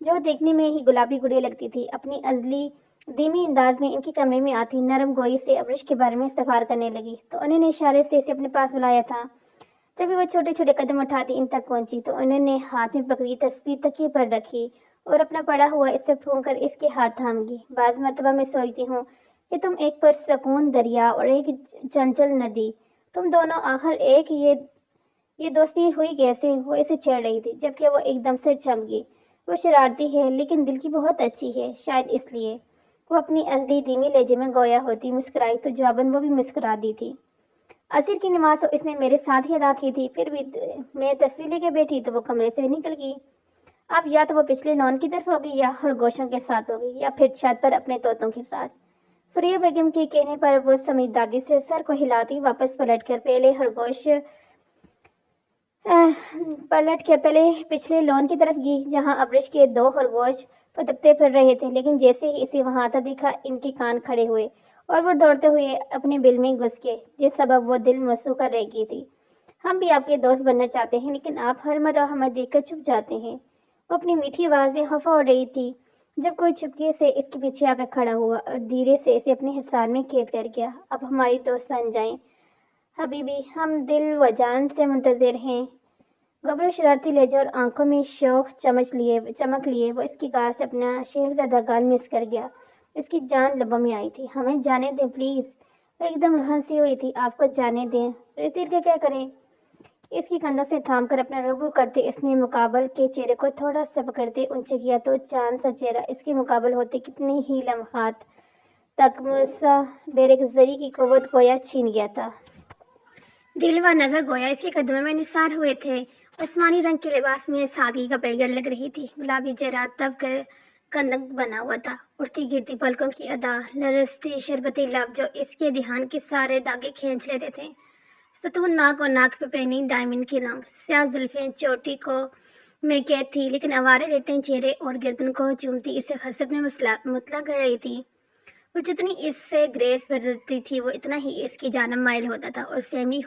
جو دیکھنے میں ہی گلابی گڑیا لگتی تھی، اپنی ازلی دھیمی انداز میں ان کے کمرے میں آتی نرم گوئی سے ابرش کے بارے میں استفار کرنے لگی تو انہوں نے اشارے سے اسے اپنے پاس بلایا تھا۔ جب وہ چھوٹے چھوٹے قدم اٹھاتی ان تک پہنچی تو انہوں نے ہاتھ میں پکڑی تصویر تکیے پر رکھی اور اپنا پڑا ہوا اسے پھونک کر اس کے ہاتھ تھام گی۔ بعض مرتبہ میں سوچتی ہوں کہ تم ایک پرسکون دریا اور ایک چنچل ندی، تم دونوں آخر ایک یہ دوستی ہوئی کیسے؟ وہ اسے چھیڑ رہی تھی جبکہ وہ ایک دم سے چمک گئی۔ وہ شرارتی ہے لیکن دل کی بہت اچھی ہے، شاید اس لیے۔ وہ اپنی ازلی دھیمی لہجے میں گویا ہوتی مسکرائی تو جواباً وہ بھی مسکرا دی تھی۔ عصر کی نماز تو اس نے میرے ساتھ ہی ادا کی تھی، پھر بھی میں تصویر لے کے بیٹھی تو وہ کمرے سے نکل گئی۔ اب یا تو وہ پچھلے لان کی طرف ہوگی یا خرگوشوں کے ساتھ ہوگی یا پھر چھت پر اپنے طوطوں کے ساتھ۔ سوریا بیگم کے کہنے پر وہ سمجھداری سے سر کو ہلاتی واپس پلٹ کر پہلے پچھلے لان کی طرف گئی جہاں ابرش کے 2 خرگوش پتکتے پھر رہے تھے، لیکن جیسے ہی اسے وہاں آتا دیکھا ان کے کان کھڑے ہوئے اور وہ دوڑتے ہوئے اپنے بل میں گھس گئے، جس سبب وہ دل مسو کر رہ گئی تھی۔ ہم بھی آپ کے دوست بننا چاہتے ہیں لیکن آپ ہر مرتبہ ہمیں دیکھ کر چھپ جاتے ہیں۔ وہ اپنی میٹھی آواز میں خفا ہو رہی تھی جب کوئی چپکے سے اس کے پیچھے آ کر کھڑا ہوا اور دھیرے سے اسے اپنے حصار میں قید کر گیا۔ اب ہماری دوست بن جائیں حبیبی، ہم دل و جان سے منتظر ہیں۔ گبرو شرارتی لہجہ اور آنکھوں میں شوق چمک لیے وہ اس کی گال سے اپنا شہزادہ گال مس کر گیا۔ اس کی جان لبوں میں آئی تھی۔ ہمیں جانے دیں پلیز۔ وہ ایک دم رہنسی ہوئی تھی۔ آپ کو جانے دیں؟ رسید کے کیا کریں؟ اس کی کندھوں سے تھام کر اپنا رجوع کرتے اس نے مقابل کے چہرے کو تھوڑا سا پکڑتے اونچے کیا تو چاند سا چہرہ اس کے مقابل ہوتے کتنے ہی لمحات تک موسیٰ بیرق زری کی قوت گویا چھین گیا تھا۔ دل و نظر گویا اس کے قدموں میں نثار ہوئے تھے۔ آسمانی رنگ کے لباس میں سادگی کا پیغام لگ رہی تھی۔ گلابی چہرہ تب کر کندک بنا ہوا تھا، اٹھتی گرتی پلکوں کی ادا، لرزتی شربتی لب جو اس کے دھیان کے سارے داغے کھینچ لیتے تھے۔ ستون ناک اور ناک پہ پہنی ڈائمنڈ کی لانگ سیاہ زلفیں چوٹی کو میں قید تھی لیکن آوارے لٹیں چہرے اور گردن کو چومتی اسے حسرت میں مطلع کر رہی تھی۔ وہ جتنی اس سے گریس برتتی تھی وہ اتنا ہی اس کی جانب مائل ہوتا تھا اور سیمی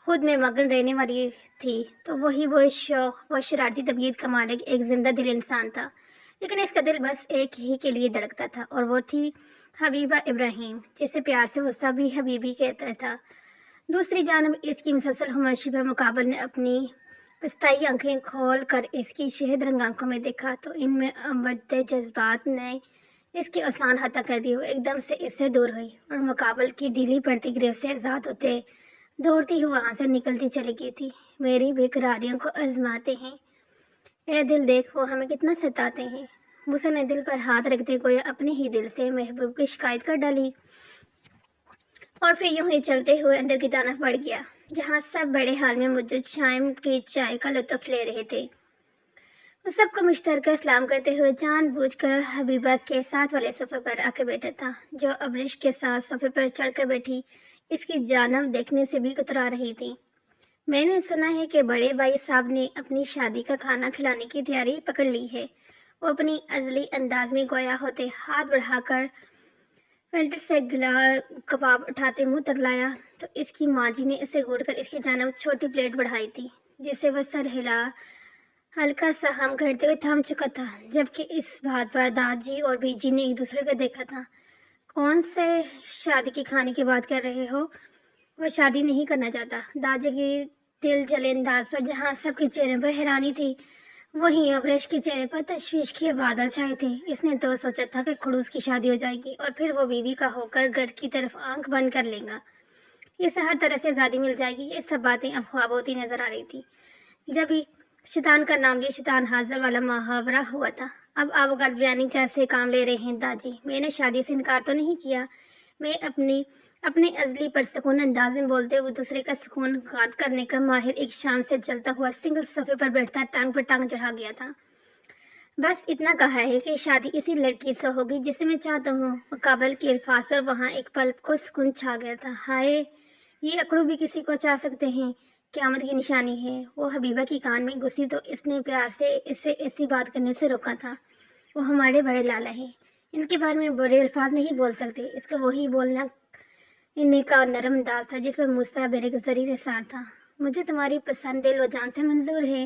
خود میں مگن رہنے والی تھی تو وہ شوق، وہ شرارتی طبیعت کا مالک ایک زندہ دل انسان تھا، لیکن اس کا دل بس ایک ہی کے لیے دھڑکتا تھا اور وہ تھی حبیبہ ابراہیم، جسے پیار سے غصہ بھی حبیبی کہتا تھا۔ دوسری جانب اس کی مسلسل خاموشی پر مقابل نے اپنی پستائی آنکھیں کھول کر اس کی شہد رنگ آنکھوں میں دیکھا تو ان میں امبڑتے جذبات نے اس کی آسان حتا کر دی۔ وہ ایک دم سے اس سے دور ہوئی اور مقابل کی ڈھیلی پڑتی گریف سے آزاد ہوتے دوڑتی ہوئی وہاں سے نکلتی چلی گئی تھی۔ میری بے قراریوں کو آزماتے ہیں، اے دل دیکھ وہ ہمیں کتنا ستاتے ہیں۔ موسیٰ نے دل پر ہاتھ رکھتے گویا اپنے ہی دل سے محبوب کی شکایت کر ڈالی اور پھر یوں ہی چلتے ہوئے اندر کی طرف بڑھ گیا جہاں سب بڑے حال میں موجود شام کی چائے کا لطف لے رہے تھے۔ وہ سب کو مشترکہ سلام کرتے ہوئے جان بوجھ کر حبیبہ کے ساتھ والے صوفے پر آ کے بیٹھا تھا جو ابرش کے ساتھ صوفے پر چڑھ کر بیٹھی اس کی جانب دیکھنے سے بھی کترا رہی تھی۔ میں نے سنا ہے کہ بڑے بھائی صاحب نے اپنی شادی کا کھانا کھلانے کی تیاری پکڑ لی ہے۔ وہ اپنی ازلی انداز میں گویا ہوتے ہاتھ بڑھا کر فلٹر سے گلا کباب اٹھاتے منہ تک لایا تو اس کی ماں جی نے اسے گھوٹ کر اس کی جانب چھوٹی پلیٹ بڑھائی تھی جسے وہ سر ہلا ہلکا سا ہم کرتے ہوئے تھام چکا تھا، جبکہ اس بات پر داد جی اور بی جی نے ایک دوسرے کو دیکھا تھا۔ کون سے شادی کے کھانے کی بات کر رہے ہو؟ وہ شادی نہیں کرنا چاہتا۔ داد جی کی دل جلے انداز پر جہاں سب کے چہرے پر حیرانی تھی وہیں ابرش کے چہرے پر تشویش کے بادل چھائے تھے۔ اس نے تو سوچا تھا کہ خڑوس کی شادی ہو جائے گی اور پھر وہ بیوی کا ہو کر گھر کی طرف آنکھ بند کر لے گا، اسے ہر طرح سے آزادی مل جائے گی۔ یہ سب باتیں اب خواب ہوتی نظر آ رہی تھی۔ جب ہی شیطان کا نام لیے شیطان حاضر والا محاورہ ہوا تھا۔ اب آپ غلط بیانی کیسے کام لے رہے ہیں داد جی؟ میں نے شادی سے انکار تو نہیں کیا۔ میں اپنے ازلی پرسکون انداز میں بولتے ہوئے دوسرے کا سکون غارت کرنے کا ماہر ایک شان سے چلتا ہوا سنگل صفحے پر بیٹھتا ٹانگ پر ٹانگ چڑھا گیا تھا۔ بس اتنا کہا ہے کہ شادی اسی لڑکی سے ہوگی جسے میں چاہتا ہوں۔ مقابل کے الفاظ پر وہاں ایک پل کو سکون چھا گیا تھا۔ ہائے، یہ اکڑو بھی کسی کو چاہ سکتے ہیں، قیامت کی نشانی ہے۔ وہ حبیبہ کی کان میں گھسی تو اس نے پیار سے اسے ایسی بات کرنے سے روکا تھا۔ وہ ہمارے بڑے لالا ہیں، ان کے بارے میں برے الفاظ نہیں بول سکتے۔ اس کا وہی بولنا انہیں کا نرم انداز تھا جس پر موسیٰ بیرق زری نثار تھا۔ مجھے تمہاری پسند دل و جان سے منظور ہے،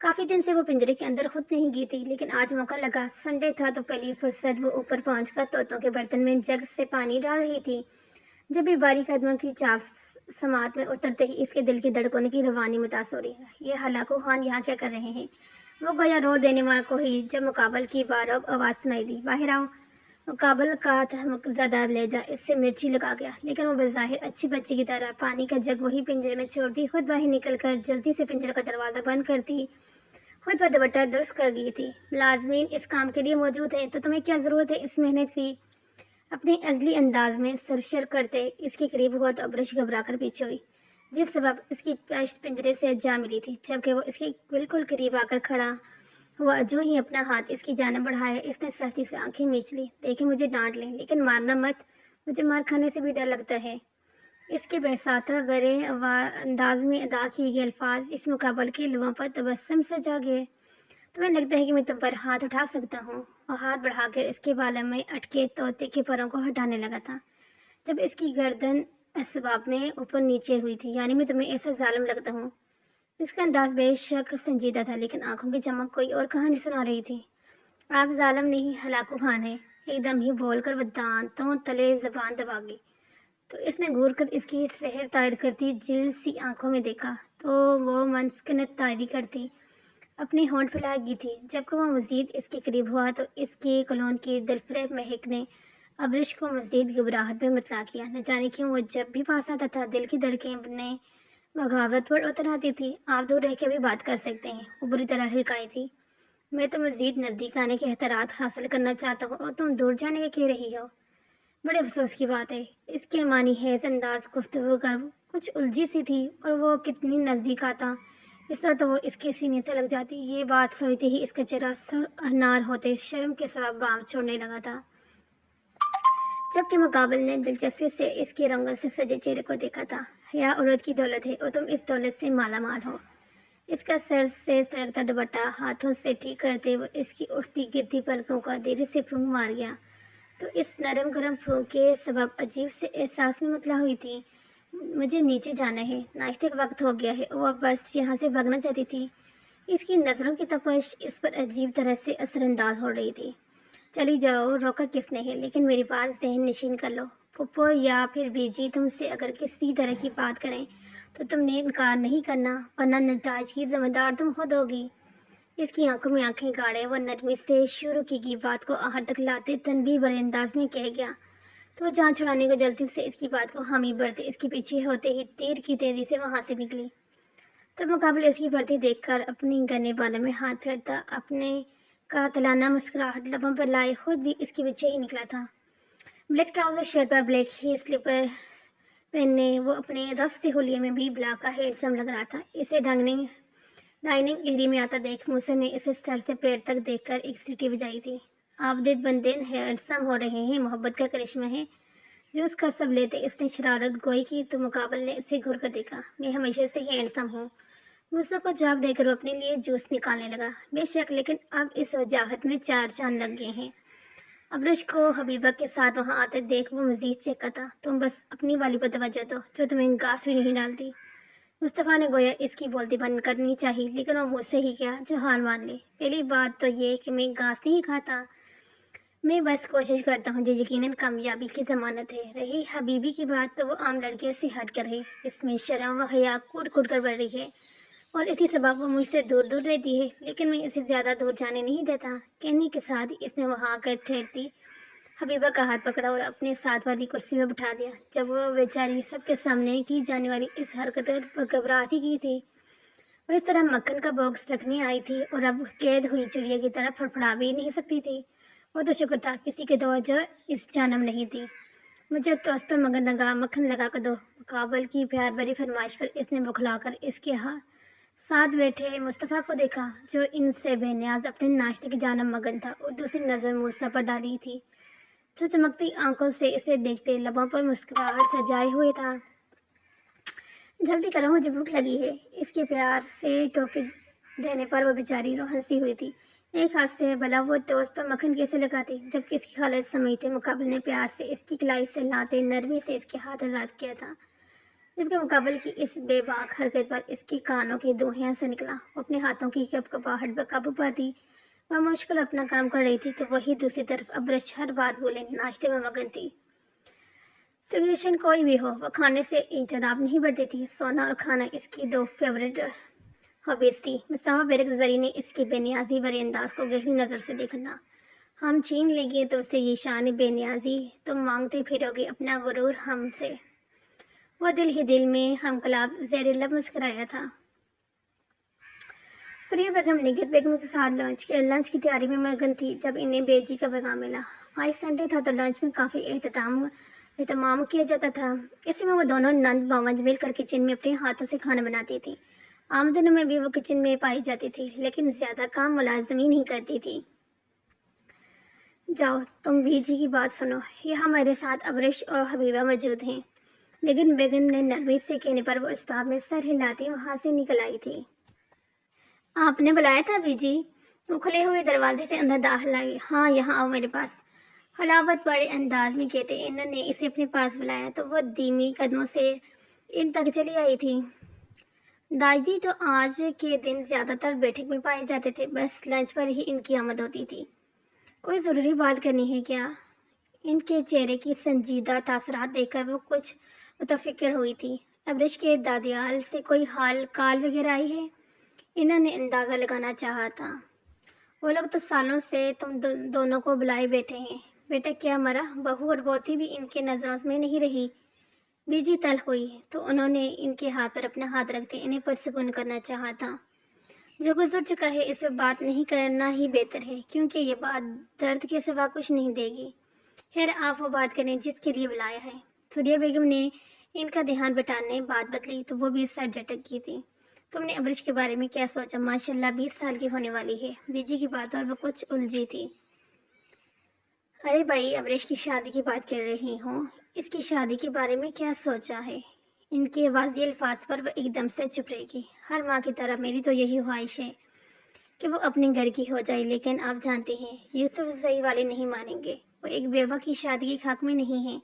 کافی دن سے وہ پنجرے کے اندر خود نہیں گئی تھی، لیکن آج موقع لگا۔ سنڈے تھا تو پہلی فرصت وہ اوپر پہنچ کر طوطوں کے برتن میں جگ سے پانی ڈال رہی تھی۔ جب بھی باریک قدموں کی چاپ سماعت میں اترتے ہی اس کے دل کی دھڑکنوں کی روانی متاثر ہوئی۔ یہ ہلاکو خان یہاں کیا کر رہے ہیں؟ وہ گویا رو دینے والوں کو ہی جب مقابل کی بارب آواز سنائی دی، باہر آؤ۔ مقابل کا تحمک زدہ لہجہ اس سے مرچی لگا گیا، لیکن وہ بظاہر اچھی بچی کی طرح پانی کا جگ وہی پنجرے میں چھوڑتی خود باہر نکل کر جلدی سے پنجرے کا دروازہ بند کرتی، خود پر دوپٹہ درست کر گئی تھی۔ ملازمین اس کام کے لیے موجود ہیں تو تمہیں کیا ضرورت ہے اس محنت کی؟ اپنے ازلی انداز میں سرشر کرتے اس کے قریب ہوا تو ابرش گھبرا کر پیچھے ہوئی، جس سبب اس کی پشت پنجرے سے جا ملی تھی۔ جبکہ وہ اس کے بالکل قریب آ کر کھڑا ہوا، جو ہی اپنا ہاتھ اس کی جانب بڑھایا، اس نے سختی سے آنکھیں میچ لی۔ دیکھیں مجھے ڈانٹ لیں لیکن مارنا مت، مجھے مار کھانے سے بھی ڈر لگتا ہے۔ اس کے بحثیت برے انداز میں ادا کیے گئے الفاظ اس مقابل کے لبوں پر تبسم سے جا گئے۔ تمہیں لگتا ہے کہ میں تم پر ہاتھ اٹھا سکتا ہوں؟ وہ ہاتھ بڑھا کر اس کے بالوں میں اٹکے طوطے کے پروں کو ہٹانے لگا تھا، جب اس کی گردن اسباب میں اوپر نیچے ہوئی تھی۔ یعنی میں تمہیں ایسا ظالم لگتا ہوں؟ اس کا انداز بے شک سنجیدہ تھا، لیکن آنکھوں کی چمک کوئی اور کہانی سنا رہی تھی۔ آپ ظالم نہیں، ہلاکو خان ہیں، ایک دم ہی بول کر وہ دانتوں تلے زبان دبا گئی۔ تو اس نے گور کر اس کی سحر طائر کرتی جل سی آنکھوں میں دیکھا تو وہ مسکنت طائری کرتی اپنی ہونٹ پھیلائے گی تھی۔ جب کہ وہ مزید اس کے قریب ہوا تو اس کی کلون کی دلفریب مہک نے ابرش کو مزید گھبراہٹ میں مطلع کیا۔ نہ جانے کیوں وہ جب بھی پاس آتا تھا دل کی دھڑکنیں بغاوت پر اتر آتی تھی۔ آپ دور رہ کے بھی بات کر سکتے ہیں، وہ بری طرح ہلکائی تھی۔ میں تو مزید نزدیک آنے کے احترات حاصل کرنا چاہتا ہوں اور تم دور جانے کے کہہ رہی ہو۔ بڑے افسوس کی بات ہے۔ اس کے معنی حیض انداز گفتگو کر کچھ الجھی سی تھی، اور وہ کتنی نزدیک آتا اس طرح تو وہ اس کے سینے سے لگ جاتی۔ یہ بات سوچتے ہی اس کا چہرہ سر انار ہوتے شرم کے سبب بام چھوڑنے لگا تھا، جبکہ مقابل نے دلچسپی سے اس کے رنگوں سے سجے چہرے کو دیکھا تھا۔ حیا عورت کی دولت ہے اور تم اس دولت سے مالا مال ہو۔ اس کا سر سے سڑکتا دوپٹہ ہاتھوں سے ٹھیک کرتے وہ اس کی اٹھتی گرتی پلکوں کا دھیرے سے پھونک مار گیا، تو اس نرم گرم پھونک کے سبب عجیب سے احساس میں مطلع ہوئی تھی۔ مجھے نیچے جانا ہے، ناشتے کا وقت ہو گیا ہے۔ وہ بس یہاں سے بھاگنا چاہتی تھی۔ اس کی نظروں کی تپش اس پر عجیب طرح سے اثر انداز ہو رہی تھی۔ چلی جاؤ، روکا کس نے ہے؟ لیکن میری بات ذہن نشین کر لو، پھپھو یا پھر بیجی تم سے اگر کسی طرح کی بات کریں تو تم نے انکار نہیں کرنا، ورنہ نتائج کی ذمہ دار تم خود ہوگی۔ اس کی آنکھوں میں آنکھیں گاڑے وہ نرمی سے شروع کی گئی بات کو آخر تک لاتے تنبیہ بھرے انداز میں کہہ گیا، تو وہ جان چھڑانے کو جلدی سے اس کی بات کو حامی بڑھتے اس کے پیچھے ہوتے ہی تیر کی تیزی سے وہاں سے نکلی۔ تب مقابل اس کی بڑھتی دیکھ کر اپنی گنے بالوں میں ہاتھ پھیرتا اپنے قاتلانہ مسکراہٹ لبوں پر لائے خود بھی اس کے پیچھے ہی نکلا تھا۔ بلیک ٹراؤزر شرٹ پر بلیک ہی سلیپر پہننے وہ اپنے رف سے حلیے میں بھی بلاک کا ہینڈسم لگ رہا تھا۔ اسے ڈائننگ ایریا میں آتا دیکھ موسیٰ نے اسے سر سے پیر تک دیکھ کر ایک سیٹی بجائی تھی۔ آپ دن بندن ہینڈسم ہو رہے ہیں، محبت کا کرشمہ ہے جو اس کا سب لیتے اس نے شرارت گوئی کی، تو مقابل نے اسے گھور کر دیکھا۔ میں ہمیشہ سے ہی ہینڈسم ہوں۔ موسیٰ کو جواب دے کر وہ اپنے لیے جوس نکالنے لگا۔ بے شک، لیکن اب اس وجاہت میں 4 چاند لگ گئے ہیں۔ ابرش کو حبیبہ کے ساتھ وہاں آتے دیکھ وہ مزید چہکا تھا۔ تم بس اپنی والی پر توجہ دو جو تمہیں گاس بھی نہیں ڈالتی۔ مصطفیٰ نے گویا اس کی بولتی بند کرنی چاہی، لیکن وہ مجھ سے ہی کیا جو ہار مان لے۔ پہلی بات تو یہ کہ میں گاس نہیں کھاتا، میں بس کوشش کرتا ہوں جو یقیناً کامیابی کی ضمانت ہے۔ رہی حبیبی کی بات تو وہ عام لڑکیوں سے ہٹ کر ہے، اس میں شرم و حیا کوٹ کوٹ کر بڑھ رہی ہے اور اسی سبب وہ مجھ سے دور دور رہتی ہے، لیکن میں اسے زیادہ دور جانے نہیں دیتا۔ کہنے کے ساتھ اس نے وہاں آ کر ٹھہرتی حبیبہ کا ہاتھ پکڑا اور اپنے ساتھ والی کرسی میں بٹھا دیا۔ جب وہ بیچاری سب کے سامنے کی جانے والی اس حرکت پر گھبرا سی گئی تھی، وہ اس طرح مکھن کا باکس رکھنے آئی تھی اور اب قید ہوئی چڑیا کی طرح پھڑپڑا بھی نہیں سکتی تھی۔ وہ تو شکر تھا کسی کی توجہ اس جانب نہیں تھی۔ مجھے ٹوسٹ پر مکھن لگا کر دو، مقابل کی پیار بھری فرمائش پر اس نے بکھلا کر اس کے ساتھ بیٹھے مصطفیٰ کو دیکھا، جو ان سے بے نیاز اپنے ناشتے کی جانب مگن تھا، اور دوسری نظر موسیٰ پر ڈالی تھی جو چمکتی آنکھوں سے اسے دیکھتے لبوں پر مسکراہٹ سجائے ہوئے تھا۔ جلدی کرو، مجھے بھوک لگی ہے۔ اس کے پیار سے ٹوکے دینے پر وہ بیچاری رو ہنسی ہوئی تھی۔ ایک ہاتھ سے بھلا وہ ٹوسٹ پر مکھن کیسے لگاتی، جبکہ اس کی خالص سمیت مقابل نے پیار سے اس کی کلائی سے لاتے نرمی سے اس کے ہاتھ آزاد کیا تھا۔ جبکہ مقابل کی اس بے باک حرکت پر اس کی کانوں کی دوہیاں سے نکلا۔ وہ اپنے ہاتھوں کی کپ کپاہٹ پر قابو پاتی وہ مشکل اپنا کام کر رہی تھی تو وہی دوسری طرف ابرش ہر بات بولے ناشتے میں مگن تھی۔ سچویشن کوئی بھی ہو وہ کھانے سے اجتناب نہیں برتی تھی۔ سونا اور کھانا اس کی دو فیوریٹ ہابیز تھی۔ مصطفیٰ بیرک زری نے اس کی بے نیازی بھرے انداز کو گہری نظر سے دیکھنا۔ ہم چھین لیں گے تم سے یہ شان بے نیازی، تم مانگتے پھرو گے اپنا غرور ہم سے۔ وہ دل ہی دل میں ہمکلاب زیر لب مسکرایا تھا۔ سریہ بیگم نگہت بیگم کے ساتھ لنچ کی تیاری میں مگن تھی جب انہیں بیجی کا پیغام ملا۔ آج سنڈے تھا تو لنچ میں کافی اہتمام کیا جاتا تھا۔ اسی میں وہ دونوں نند باونج مل کر کچن میں اپنے ہاتھوں سے کھانا بناتی تھی۔ عام دنوں میں بھی وہ کچن میں پائی جاتی تھی لیکن زیادہ کام ملازمین ہی کرتی تھی۔ جاؤ تم بیجی کی بات سنو، یہاں میرے ساتھ ابرش اور حبیبہ موجود ہیں۔ لیکن بیگم نے نرمی سے کہنے پر وہ اس باب میں سر ہلاتی وہاں سے نکل آئی تھی۔ آپ نے بلایا تھا بیجی؟ وہ کھلے ہوئے دروازے سے اندر داخل آئی۔ ہاں یہاں آؤ میرے پاس، حلاوت بڑے انداز میں کہتے انہوں نے اسے اپنے پاس بلایا تو وہ دھیمی قدموں سے ان تک چلی آئی تھی۔ دادی تو آج کے دن زیادہ تر بیٹھک میں پائے جاتے تھے، بس لنچ پر ہی ان کی آمد ہوتی تھی۔ کوئی ضروری بات کرنی ہے کیا؟ ان کے چہرے کی سنجیدہ تاثرات دیکھ کر وہ کچھ متفکر ہوئی تھی۔ ابرش کے دادیال سے کوئی حال کال وغیرہ آئی ہے؟ انہوں نے اندازہ لگانا چاہا تھا۔ وہ لوگ تو سالوں سے تم دونوں کو بلائے بیٹھے ہیں۔ بیٹا کیا مرا؟ بہو اور بوتی بھی ان کے نظروں میں نہیں رہی۔ بیجی تلخ ہوئی تو انہوں نے ان کے ہاتھ پر اپنا ہاتھ رکھتے انہیں پرسکون کرنا چاہا تھا۔ جو گزر چکا ہے اس پہ بات نہیں کرنا ہی بہتر ہے کیونکہ یہ بات درد کے سوا کچھ نہیں دے گی۔ خیر آپ وہ بات کریں جس کے لیے بلایا ہے۔ سریہ بیگم نے ان کا دھیان بٹانے بات بدلی تو وہ بھی سر جھٹک کی تھی۔ تم نے ابرش کے بارے میں کیا سوچا؟ ماشاءاللہ 20 سال کی ہونے والی ہے۔ بیجی کی بات اور وہ کچھ الجھی تھی۔ ارے بھائی ابرش کی شادی کی بات کر رہی ہوں، اس کی شادی کے بارے میں کیا سوچا ہے؟ ان کے واضح الفاظ پر وہ ایک دم سے چپ رہ گئی۔ ہر ماں کی طرح میری تو یہی خواہش ہے کہ وہ اپنے گھر کی ہو جائے، لیکن آپ جانتے ہیں یوسف زئی والے نہیں مانیں گے۔ وہ ایک بیوہ کی شادی کے حق میں نہیں ہیں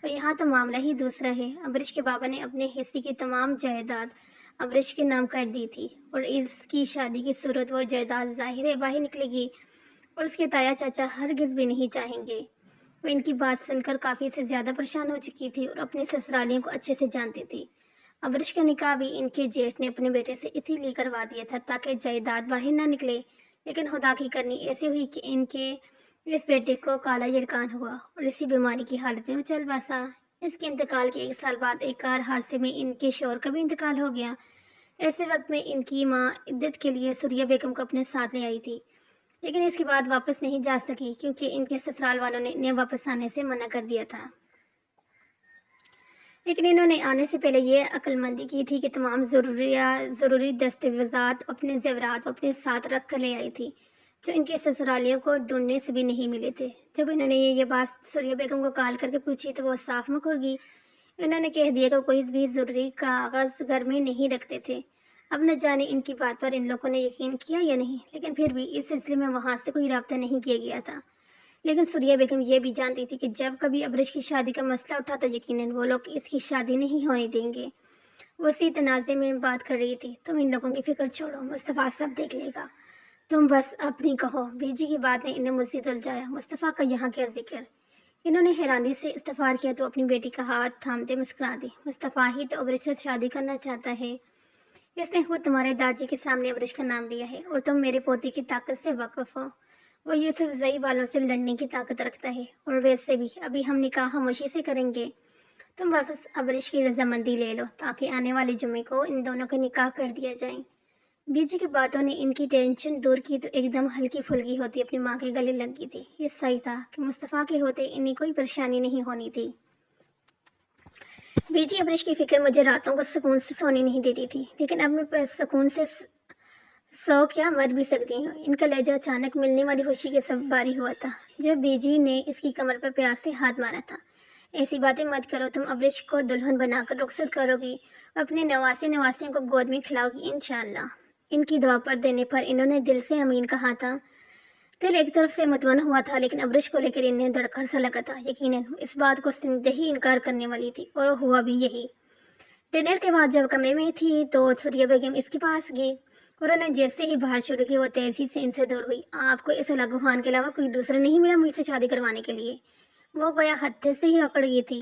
اور یہاں تو معاملہ ہی دوسرا ہے۔ ابرش کے بابا نے اپنے حصے کی تمام جائیداد ابرش کے نام کر دی تھی اور اس کی شادی کی صورت وہ جائیداد ظاہر باہر نکلے گی اور اس کے تایا چاچا ہرگز بھی نہیں چاہیں گے۔ وہ ان کی بات سن کر کافی سے زیادہ پریشان ہو چکی تھی اور اپنے سسرالیوں کو اچھے سے جانتی تھی۔ ابرش کا نکاح بھی ان کے جیٹھ نے اپنے بیٹے سے اسی لیے کروا دیا تھا تاکہ جائیداد باہر نہ نکلے، لیکن خدا کی کرنی ایسی ہوئی کہ ان کے اس بیٹے کو کالا یرکان ہوا اور اسی بیماری کی حالت میں وہ چل بسا۔ اس کے انتقال کے 1 سال بعد ایک کار حادثے میں ان کے شوہر کا بھی انتقال ہو گیا۔ ایسے وقت میں ان کی ماں عدت کے لیے سریہ بیگم کو اپنے ساتھ لے آئی تھی، لیکن اس کے بعد واپس نہیں جا سکی کیونکہ ان کے سسرال والوں نے انہیں واپس آنے سے منع کر دیا تھا۔ لیکن انہوں نے آنے سے پہلے یہ عقل مندی کی تھی کہ تمام ضروری دستاویزات اپنے زیورات اپنے ساتھ رکھ کر لے آئی تھی جو ان کے سسرالیوں کو ڈھونڈنے سے بھی نہیں ملے تھے۔ جب انہوں نے یہ بات سریہ بیگم کو کال کر کے پوچھی تو وہ صاف مکر گئی۔ انہوں نے کہہ دیا کہ کوئی بھی ضروری کاغذ گھر میں نہیں رکھتے تھے۔ اب نہ جانے ان کی بات پر ان لوگوں نے یقین کیا یا نہیں، لیکن پھر بھی اس سلسلے میں وہاں سے کوئی رابطہ نہیں کیا گیا تھا۔ لیکن سریہ بیگم یہ بھی جانتی تھی کہ جب کبھی ابرش کی شادی کا مسئلہ اٹھا تو یقیناً وہ لوگ اس کی شادی نہیں ہونے دیں گے۔ وہ اسی تنازع میں بات کر رہی تھی، تم ان لوگوں کی فکر چھوڑو، مصطفیٰ سب دیکھ لے گا، تم بس اپنی کہو۔ بیجی کی بات نے انہیں مزید الجھایا۔ مصطفیٰ کا یہاں کیا ذکر؟ انہوں نے حیرانی سے استفسار کیا تو اپنی بیٹی کا ہاتھ تھامتے مسکرا دی۔ مصطفیٰ ہی تو ابرش سے شادی کرنا چاہتا ہے، اس نے خود تمہارے داجی کے سامنے ابرش کا نام لیا ہے اور تم میرے پوتی کی طاقت سے واقف ہو۔ وہ یوسف زئی والوں سے لڑنے کی طاقت رکھتا ہے اور ویسے بھی ابھی ہم نکاح خاموشی سے کریں گے۔ تم بس ابرش کی رضامندی لے لو تاکہ آنے والے جمعے کو ان دونوں کا نکاح کر دیا جائے۔ بیجی کی باتوں نے ان کی ٹینشن دور کی تو ایک دم ہلکی پھلکی ہوتی اپنی ماں کے گلے لگ گئی تھی۔ یہ صحیح تھا کہ مصطفیٰ کے ہوتے انہیں کوئی پریشانی نہیں ہونی تھی۔ بیجی ابرش کی فکر مجھے راتوں کو سکون سے سونے نہیں دیتی تھی، لیکن اب میں سکون سے سو کیا مر بھی سکتی ہوں۔ ان کا لہجہ اچانک ملنے والی خوشی کے سبب باری ہوا تھا جب بیجی نے اس کی کمر پر پیار سے ہاتھ مارا تھا۔ ایسی باتیں مت کرو، تم ابرش کو دلہن بنا کر رخصت کرو گی اور اپنے نواسیوں کو گود میں کھلاؤ گی انشاءاللہ۔ ان کی دعا پر دینے پر انہوں نے دل سے امین کہا تھا۔ دل ایک طرف سے مطمئن ہوا تھا لیکن ابرش کو لے کر انہیں دھڑکا سا لگا تھا۔ یقیناً اس بات کو سنتے ہی انکار کرنے والی تھی اور ہوا بھی یہی۔ ڈنر کے بعد جب کمرے میں تھی تو سوریا بیگم اس کے پاس گئی اور انہوں نے جیسے ہی بات شروع کی وہ تیزی سے ان سے دور ہوئی۔ آپ کو اس علاقہ خان کے علاوہ کوئی دوسرا نہیں ملا مجھ سے شادی کروانے کے لیے؟ وہ گویا ہتھے سے ہی اکڑ گئی تھی۔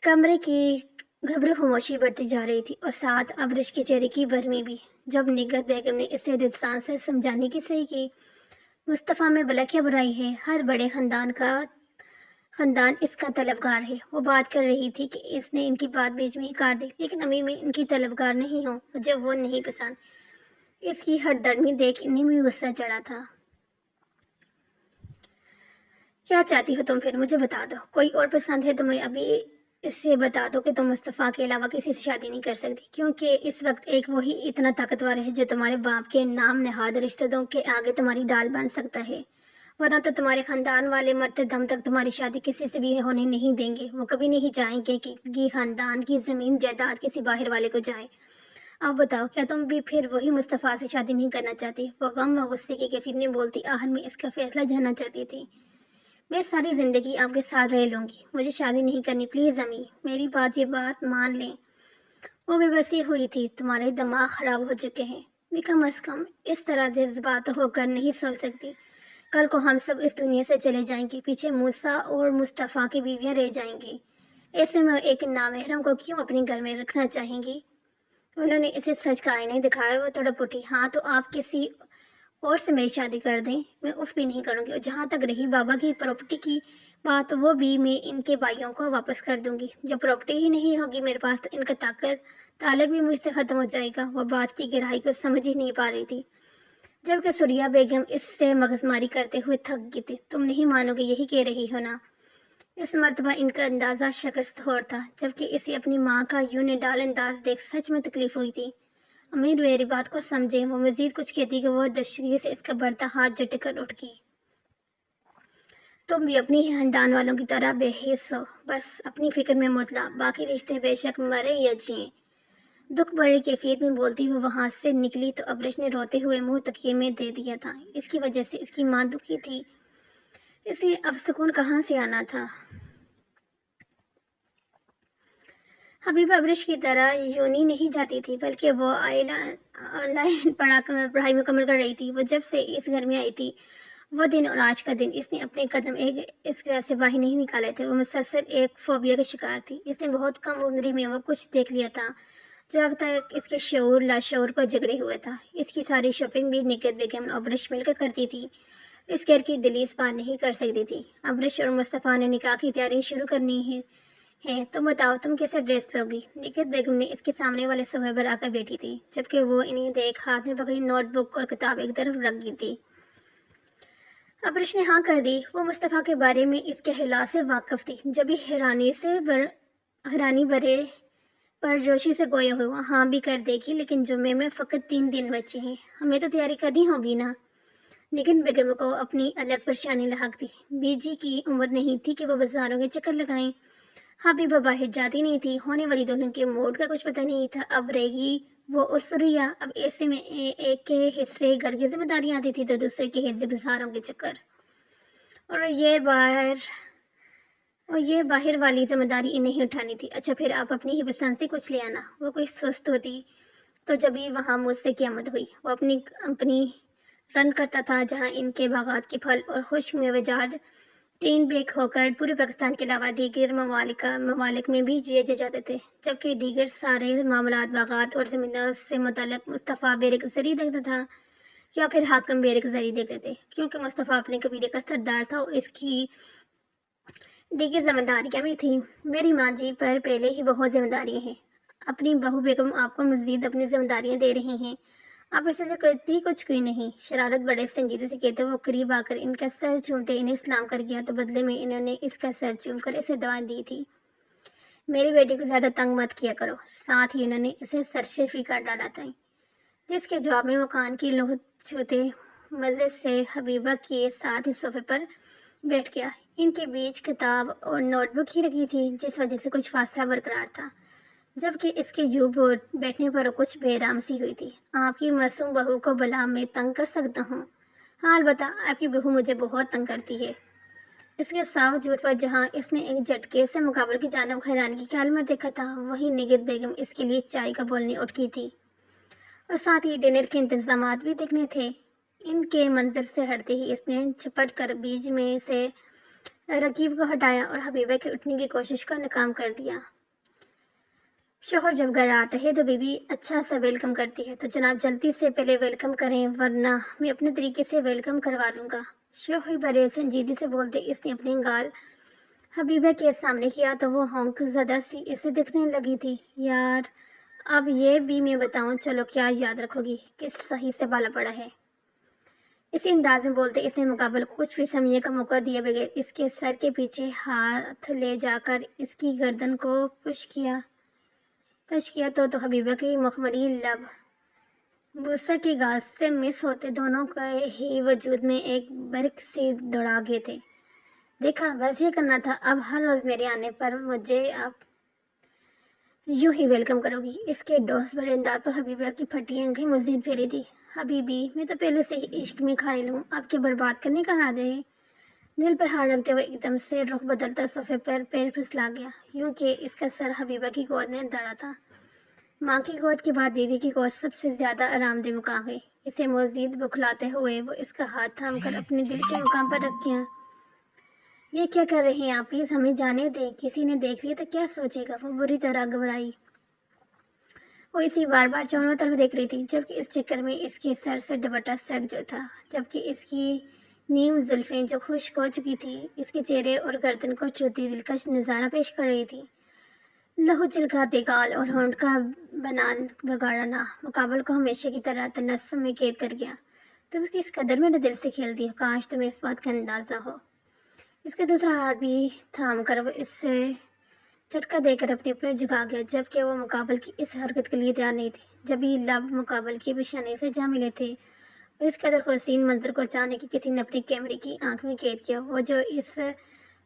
کمرے کی گھبرو خاموشی بڑھتی جا رہی تھی اور ساتھ ابرش کے چہرے کی برہمی بھی۔ جب نگہت بیگم نے اسے دلسان سے سمجھانے کی صحیح کی، مصطفیٰ میں بلا کیا برائی ہے، ہر بڑے خاندان اس کا طلبگار ہے۔ وہ بات کر رہی تھی کہ اس نے ان کی بات بیچ میں ہی کاٹ دی، لیکن امی میں ان کی طلبگار نہیں ہوں، مجھے وہ نہیں پسند۔ اس کی ہٹ درمی دیکھ انہیں بھی غصہ چڑھا تھا۔ کیا چاہتی ہو تم پھر؟ مجھے بتا دو۔ کوئی اور پسند ہے تمہیں؟ ابھی اسے بتا دو کہ تم مصطفیٰ کے علاوہ کسی سے شادی نہیں کر سکتی، کیونکہ اس وقت ایک وہی اتنا طاقتور ہے جو تمہارے باپ کے نام نہاد رشتہ دوں کے آگے تمہاری ڈال بن سکتا ہے، ورنہ تو تمہارے خاندان والے مرتے دم تک تمہاری شادی کسی سے بھی ہونے نہیں دیں گے۔ وہ کبھی نہیں چاہیں گے کہ خاندان کی زمین جائیداد کسی باہر والے کو جائے۔ اب بتاؤ، کیا تم بھی پھر وہی مصطفیٰ سے شادی نہیں کرنا چاہتی؟ وہ غم و غصے کی کیفیت میں بولتی آہن میں اس کا فیصلہ جاننا چاہتی تھی۔ میں ساری زندگی آپ کے ساتھ رہ لوں گی، مجھے شادی نہیں کرنی، پلیز امی میری یہ بات مان لیں۔ وہ بے بسی ہوئی تھی۔ تمہارے دماغ خراب ہو چکے ہیں، بھی کم از کم اس طرح جذبات ہو کر نہیں سوچ سکتی۔ کل کو ہم سب اس دنیا سے چلے جائیں گے، پیچھے موسیٰ اور مصطفیٰ کی بیویاں رہ جائیں گی، ایسے میں ایک نامحرم کو کیوں اپنے گھر میں رکھنا چاہیں گی؟ انہوں نے اسے سچ کا آئینہ دکھایا۔ وہ تڑپ اٹھی۔ ہاں تو آپ کسی اور سے میری شادی کر دیں، میں اف بھی نہیں کروں گی، اور جہاں تک رہی بابا کی پراپرٹی کی بات، وہ بھی میں ان کے بھائیوں کو واپس کر دوں گی۔ جب پراپرٹی ہی نہیں ہوگی میرے پاس تو ان کا تعلق بھی مجھ سے ختم ہو جائے گا۔ وہ بات کی گہرائی کو سمجھ ہی نہیں پا رہی تھی، جبکہ سوریا بیگم اس سے مغز ماری کرتے ہوئے تھک گئی تھی۔ تم نہیں مانو گے، یہی کہہ رہی ہو نا؟ اس مرتبہ ان کا اندازہ شکست ہور تھا، جبکہ اسے اپنی ماں کا یوں نڈال انداز دیکھ سچ میں تکلیف ہوئی تھی۔ امیر میری بات کو سمجھیں۔ وہ مزید کچھ کہتی کہ وہ دشگی سے اس کا بڑھتا ہاتھ جھٹک کر اٹھ گئی۔ تم بھی اپنی خاندان والوں کی طرح بے حس ہو، بس اپنی فکر میں مطلع، باقی رشتے بے شک مرے یا جئیں۔ دکھ بھری کیفیت میں بولتی ہوئے وہاں سے نکلی تو ابرش نے روتے ہوئے منہ تکیے میں دے دیا تھا۔ اس کی وجہ سے اس کی ماں دکھی تھی، اسے اب سکون کہاں سے آنا تھا؟ حبیبہ ابرش کی طرح یونی نہیں جاتی تھی، بلکہ وہ آن لائن پڑھائی مکمل کر رہی تھی۔ وہ جب سے اس گھر میں آئی تھی، وہ دن اور آج کا دن، اس نے اپنے قدم اس گھر سے باہر نہیں نکالے تھے۔ وہ مسلسل ایک فوبیا کا شکار تھی۔ اس نے بہت کم عمری میں وہ کچھ دیکھ لیا تھا جو اب تک اس کے شعور لاشعور کو جگڑے ہوئے تھا۔ اس کی ساری شاپنگ بھی نگہت بیگم اور ابرش مل کر کرتی تھی، اس گھر کی دہلیز پار نہیں کر سکتی تھی۔ ابرش اور مصطفیٰ نے نکاح کی تیاری شروع کرنی ہے، تم بتاؤ تم کیسے ڈریس لوگی؟ نگہت بیگم نے اس کے سامنے والے صوفے پر آ کر بیٹھی تھی، جبکہ وہ انہیں دیکھ ہاتھ میں پکڑی نوٹ بک اور کتاب ایک طرف رکھ گئی تھی۔ ابرش نے ہاں کر دی۔ وہ مصطفیٰ کے بارے میں اس کے حالات سے واقف تھی، جب بھی حیرانی برے پرجوشی سے گویا ہوا۔ ہاں بھی کر دے گی، لیکن جمعے میں فقط 3 دن بچے ہیں، ہمیں تو تیاری کرنی ہوگی نا؟ نگہت بیگم کو اپنی الگ پریشانی لاحق تھی۔ بی جی کی عمر نہیں تھی کہ وہ بازاروں کے چکر لگائیں۔ حبیبہ باہر جاتی نہیں تھی، ہونے والی دلہن کے موڈ کا کچھ پتہ نہیں تھا۔ اب رہی وہ اور سوریا، اب ایسے میں ایک کے حصے گھر کی ذمہ داریاں آتی تھی تو دوسرے کے حصے بازاروں کے چکر، اور یہ باہر والی ذمہ داری نہیں اٹھانی تھی۔ اچھا پھر آپ اپنی ہی پسند سے کچھ لے آنا۔ وہ کوئی سست ہوتی تو جبھی وہاں مجھ سے قیامت ہوئی۔ وہ اپنی رن کرتا تھا، جہاں ان کے باغات کے پھل اور خشک میوہ جات 3 بیک ہو کر پورے پاکستان کے علاوہ دیگر ممالک میں بھی بھیجے جاتے تھے، جبکہ دیگر سارے معاملات باغات اور زمینوں سے متعلق مصطفیٰ بیر گزری دیکھتا تھا یا پھر حاکم بیر گزری دیکھتے تھے، کیونکہ مصطفیٰ اپنے قبیلے کا سردار تھا اور اس کی دیگر ذمہ داریاں بھی تھیں۔ میری ماں جی پر پہلے ہی بہت ذمہ داریاں ہیں، اپنی بہو بیگم آپ کو مزید اپنی ذمہ داریاں دے رہی ہیں، آپ اسے سے کرتی کچھ کوئی نہیں۔ شرارت بڑے سنجیدے سے کہتے وہ قریب آ کر ان کا سر چومتے انہیں سلام کر گیا، تو بدلے میں انہوں نے اس کا سر چوم کر اسے دعائیں دی تھی، میری بیٹی کو زیادہ تنگ مت کیا کرو۔ ساتھ ہی انہوں نے اسے سرشف بھی کر ڈالا تھا، جس کے جواب میں وہ کان کی لغت چھوتے مزے سے حبیبہ کے ساتھ ہی صوفے پر بیٹھ گیا۔ ان کے بیچ کتاب اور نوٹ بک ہی رکھی تھی، جس وجہ سے کچھ فاصلہ برقرار تھا، جبکہ اس کے یوں بیٹھنے پر کچھ بے رام سی ہوئی تھی۔ آپ کی معصوم بہو کو بھلا میں تنگ کر سکتا ہوں؟ ہاں البتہ، آپ کی بہو مجھے بہت تنگ کرتی ہے۔ اس کے صاف جھوٹ پر جہاں اس نے ایک جھٹکے سے مقابل کی جانب حیرانگی کے حال میں دیکھا تھا، وہیں نگہت بیگم اس کے لیے چائے کا بولنے اٹھ کی تھی اور ساتھ ہی ڈنر کے انتظامات بھی دیکھنے تھے۔ ان کے منظر سے ہٹتے ہی اس نے جھپٹ کر بیچ میں سے رکیب کو ہٹایا اور حبیبہ کے اٹھنے کی کوشش کو ناکام کر دیا۔ شوہر جب گھر آتے ہیں تو بیوی اچھا سا ویلکم کرتی ہے، تو جناب جلدی سے پہلے ویلکم کریں ورنہ میں اپنے طریقے سے ویلکم کروا لوں گا۔ شوہر بڑے سنجیدگی سے بولتے اس نے اپنی گال حبیبہ کے سامنے کیا تو وہ ہونک زدہ سی اسے دکھنے لگی تھی۔ یار اب یہ بھی میں بتاؤں، چلو کیا یاد رکھو گی کہ صحیح سے بالا پڑا ہے۔ اسی انداز میں بولتے اس نے مقابل کو کچھ بھی سمجھنے کا موقع دیے بغیر اس کے سر کے پیچھے ہاتھ لے جا کر اس کی گردن کو پش کیا تو حبیبہ کی مخملی لب بوسہ کی گاز سے مس ہوتے دونوں کے ہی وجود میں ایک برق سی دوڑا گئے تھے۔ دیکھا بس یہ کرنا تھا، اب ہر روز میرے آنے پر مجھے آپ یوں ہی ویلکم کرو گی۔ اس کے ڈوس بڑے انداز پر حبیبہ کی پھٹی آنکھیں مزید پھیری تھی۔ حبیبی میں تو پہلے سے ہی عشق میں قائل ہوں، آپ کے برباد کرنے کا ارادہ ہے؟ دل پہ ہاتھ رکھتے ہوئے ایک دم سے رخ بدلتا صوفے پر پیر پھسلا گیا، یوں کہ اس کا سر حبیبہ کی گود میں دڑا تھا۔ ماں کی گود کے بعد بیوی کی گود سب سے زیادہ آرام دہ مقام ہے۔ اسے مزید بکھلاتے ہوئے وہ اس کا ہاتھ تھام کر اپنے دل کے مقام پر رکھ گیا۔ یہ کیا کر رہے ہیں آپ؟ پلیز ہمیں جانے دیں، کسی نے دیکھ لیا تو کیا سوچے گا؟ وہ بری طرح گھبرائی۔ وہ اسی بار بار چاروں طرف دیکھ رہی تھی، جبکہ اس چکر میں اس کے سر سے دوپٹہ سرک جو تھا، جبکہ اس کی نیم زلفیں جو خشک ہو چکی تھی اس کے چہرے اور گردن کو چھوتی دلکش نظارہ پیش کر رہی تھی۔ لہو چلکاتے گال اور ہونٹ کا بنان بگاڑنا مقابل کو ہمیشہ کی طرح تلسم میں قید کر گیا۔ تم کس قدر میرے دل سے کھیلتی ہو، کاش تمہیں اس بات کا اندازہ ہو۔ اس کا دوسرا ہاتھ بھی تھام کر وہ اس سے جھٹکا دے کر اپنے اوپر جھکا گیا، جبکہ وہ مقابل کی اس حرکت کے لیے تیار نہیں تھی۔ جب ہی لب مقابل کے پیشانے سے جا ملے تھے اور اس قدر حسین منظر کو اچانک کہ کسی نے اپنے کیمرے کی آنکھ میں قید کیا، وہ جو اس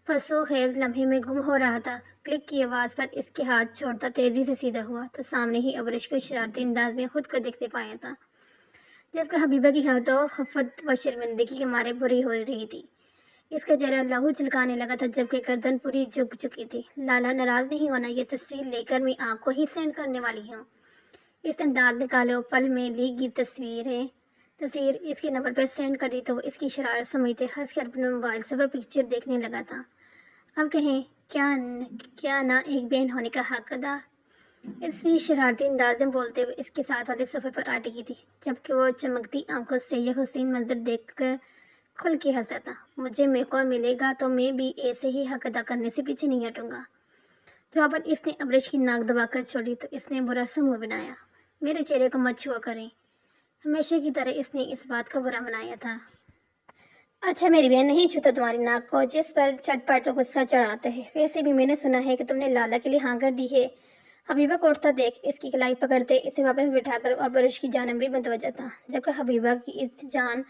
فسو خیز لمحے میں گم ہو رہا تھا، کلک کی آواز پر اس کے ہاتھ چھوڑتا تیزی سے سیدھا ہوا تو سامنے ہی ابرش کو شرارتی انداز میں خود کو دیکھتے پایا تھا، جبکہ حبیبہ کی حالتوں خفت و شرمندگی کے مارے بری ہو رہی تھی۔ اس کا چہرہ لہو چلکانے لگا تھا، جبکہ گردن پوری جھک چکی تھی۔ لالا ناراض نہیں ہونا، یہ تصویر لے کر میں آپ کو ہی سینڈ کرنے والی ہوں۔ اس نے دانت نکالے اور پل میں لی گئی تصویر اس کے نمبر پر سینڈ کر دی تو وہ اس کی شرارت سمجھتے ہنس کر اپنے موبائل سے وہ پکچر دیکھنے لگا تھا۔ اب کہیں کیا نہ ایک بہن ہونے کا حق ادا؟ اسی شرارتی انداز میں بولتے ہوئے اس کے ساتھ والے صفحے پر آ ٹکی تھی، جبکہ وہ چمکتی آنکھوں سے یہ حسین منظر دیکھ کر کھل کے ہنسا تھا۔ مجھے موقع ملے گا تو میں بھی ایسے ہی حق ادا کرنے سے پیچھے نہیں ہٹوں گا۔ جواب پر اس نے ابرش کی ناک دبا کر چھوڑی تو اس نے برا سا منہ بنایا۔ میرے چہرے کو مت چھوا کریں۔ ہمیشہ کی طرح اس نے اس بات کا برا منایا تھا۔ اچھا میری بہن نہیں چھوتا تمہاری ناک کو، جس پر چٹ پٹ غصہ چڑھاتے ہے۔ ویسے بھی میں نے سنا ہے کہ تم نے لالا کے لیے ہاں کر دی ہے۔ حبیبہ کو اٹھتا دیکھ اس کی کلائی پکڑتے اسے واپس بٹھا کر ابرش کی جانب بھی متوجہ تھا، جبکہ حبیبہ کی اس جان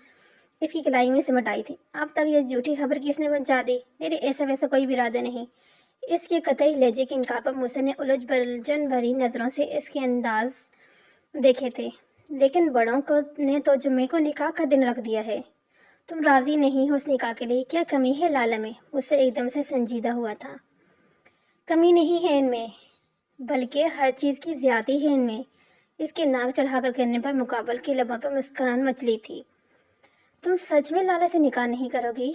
اس کی کلائی میں سمٹ آئی تھی۔ اب تک یہ جھوٹی خبر کس نے پہنچا دی؟ میرے ایسا ویسا کوئی بھی ارادہ نہیں۔ اس کے قطعی لہجے کے انکار پر موسیٰ نے الجھ بلجن بھری نظروں سے اس کے انداز دیکھے تھے، لیکن بڑوں کو نے تو جمعے کو نکاح کا دن رکھ دیا ہے۔ تم راضی نہیں ہو اس نکاح کے لیے؟ کیا کمی ہے لالا میں؟ موسیٰ ایک دم سے سنجیدہ ہوا تھا۔ کمی نہیں ہے ان میں، بلکہ ہر چیز کی زیادتی ہے ان میں۔ اس کے ناک چڑھا کر کہنے پر مقابل کے لبوں پر مسکان مچلی تھی۔ تم سچ میں لالا سے نکاح نہیں کرو گی؟